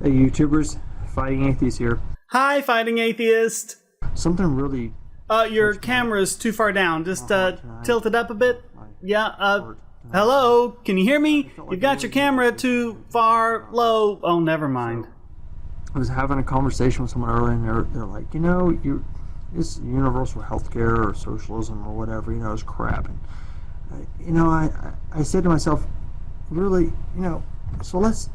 Hey YouTubers, Fighting Atheist here. Hi, Fighting Atheist. Something really... Your camera's too far down. Just tilt it up a bit. Yeah, hello? Can you hear me? You've got your camera too far low. Oh, never mind. I was having a conversation with someone earlier and they're like, this universal healthcare or socialism or whatever, is crap. And, I said to myself, really, so let's...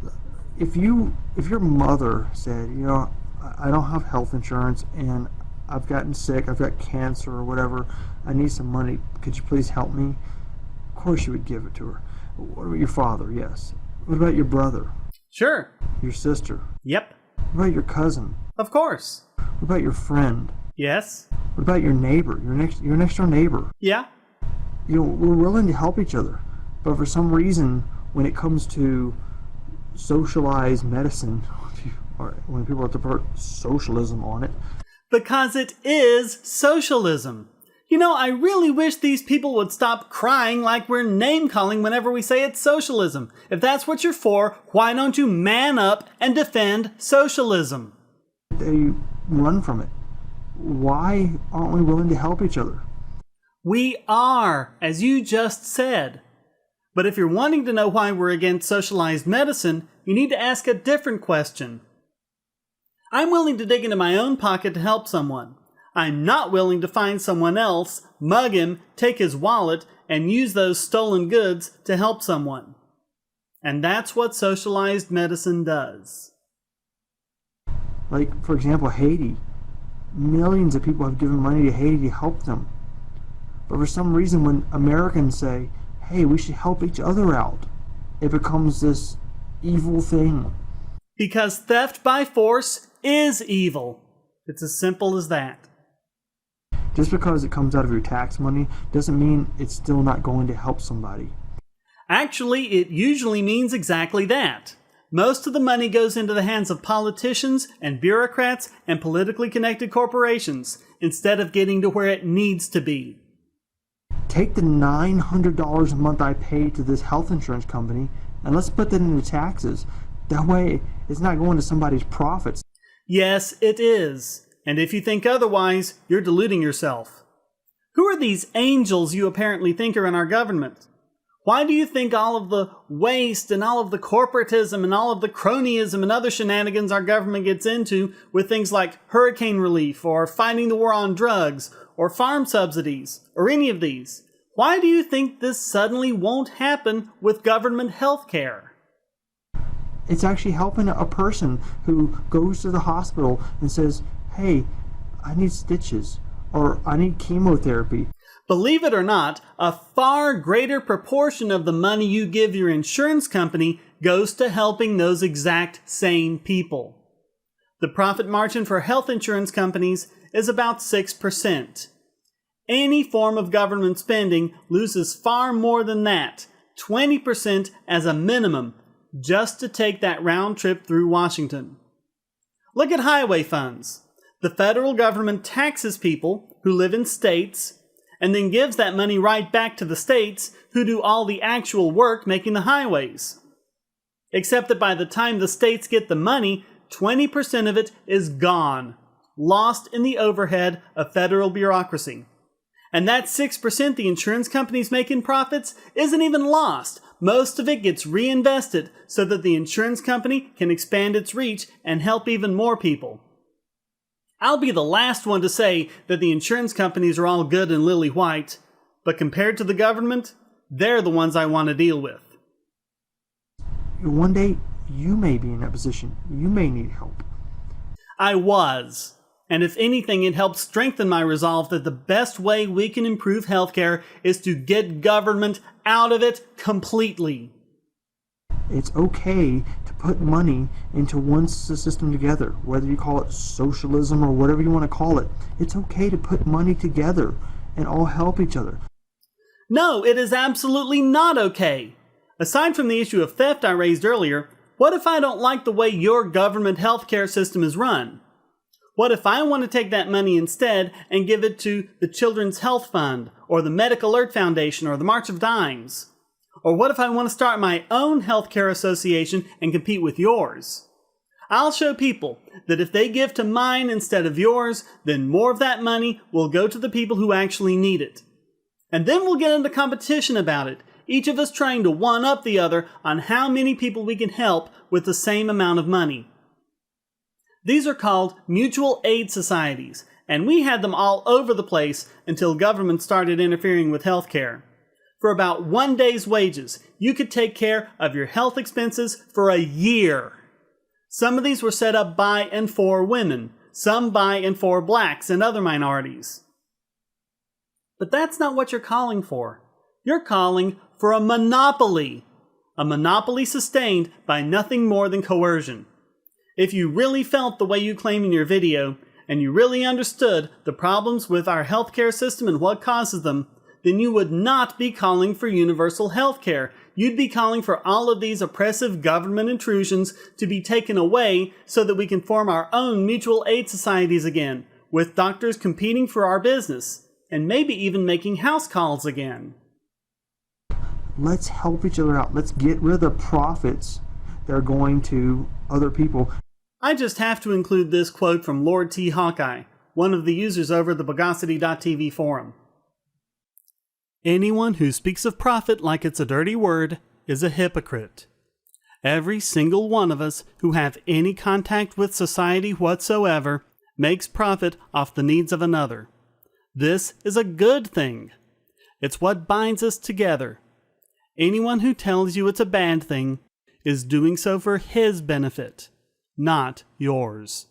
If your mother said, I don't have health insurance and I've gotten sick, I've got cancer or whatever, I need some money, could you please help me? Of course you would give it to her. What about your father? Yes. What about your brother? Sure. Your sister? Yep. What about your cousin? Of course. What about your friend? Yes. What about your neighbor, your next door neighbor? Yeah. We're willing to help each other, but for some reason, when it comes to socialized medicine, or when people have to put socialism on it. Because it is socialism. I really wish these people would stop crying like we're name-calling whenever we say it's socialism. If that's what you're for, why don't you man up and defend socialism? They run from it. Why aren't we willing to help each other? We are, as you just said. But if you're wanting to know why we're against socialized medicine, you need to ask a different question. I'm willing to dig into my own pocket to help someone. I'm not willing to find someone else, mug him, take his wallet, and use those stolen goods to help someone. And that's what socialized medicine does. Like, for example, Haiti. Millions of people have given money to Haiti to help them. But for some reason, when Americans say, hey, we should help each other out, it becomes this evil thing. Because theft by force is evil. It's as simple as that. Just because it comes out of your tax money doesn't mean it's still not going to help somebody. Actually, it usually means exactly that. Most of the money goes into the hands of politicians and bureaucrats and politically connected corporations, instead of getting to where it needs to be. Take the $900 a month I pay to this health insurance company and let's put that into taxes. That way, it's not going to somebody's profits. Yes, it is. And if you think otherwise, you're deluding yourself. Who are these angels you apparently think are in our government? Why do you think all of the waste and all of the corporatism and all of the cronyism and other shenanigans our government gets into with things like hurricane relief or fighting the war on drugs or farm subsidies or any of these? Why do you think this suddenly won't happen with government health care? It's actually helping a person who goes to the hospital and says, hey, I need stitches or I need chemotherapy. Believe it or not, a far greater proportion of the money you give your insurance company goes to helping those exact same people. The profit margin for health insurance companies is about 6%. Any form of government spending loses far more than that, 20% as a minimum, just to take that round trip through Washington. Look at highway funds. The federal government taxes people who live in states and then gives that money right back to the states who do all the actual work making the highways. Except that by the time the states get the money, 20% of it is gone, lost in the overhead of federal bureaucracy. And that 6% the insurance companies make in profits isn't even lost. Most of it gets reinvested so that the insurance company can expand its reach and help even more people. I'll be the last one to say that the insurance companies are all good and lily white, but compared to the government, they're the ones I want to deal with. One day, you may be in that position. You may need help. I was. And if anything, it helped strengthen my resolve that the best way we can improve healthcare is to get government out of it completely. It's okay to put money into one system together, whether you call it socialism or whatever you want to call it. It's okay to put money together and all help each other. No, it is absolutely not okay. Aside from the issue of theft I raised earlier, what if I don't like the way your government healthcare system is run? What if I want to take that money instead and give it to the Children's Health Fund, or the Medical Alert Foundation, or the March of Dimes? Or what if I want to start my own healthcare association and compete with yours? I'll show people that if they give to mine instead of yours, then more of that money will go to the people who actually need it. And then we'll get into competition about it, each of us trying to one-up the other on how many people we can help with the same amount of money. These are called mutual aid societies, and we had them all over the place until government started interfering with healthcare. For about 1 day's wages, you could take care of your health expenses for a year. Some of these were set up by and for women, some by and for blacks and other minorities. But that's not what you're calling for. You're calling for a monopoly sustained by nothing more than coercion. If you really felt the way you claim in your video, and you really understood the problems with our healthcare system and what causes them, then you would not be calling for universal healthcare. You'd be calling for all of these oppressive government intrusions to be taken away so that we can form our own mutual aid societies again, with doctors competing for our business, and maybe even making house calls again. Let's help each other out. Let's get rid of the profits that are going to other people. I just have to include this quote from Lord T. Hawkeye, one of the users over the Bogosity.tv forum. Anyone who speaks of profit like it's a dirty word is a hypocrite. Every single one of us who have any contact with society whatsoever makes profit off the needs of another. This is a good thing. It's what binds us together. Anyone who tells you it's a bad thing is doing so for his benefit, not yours.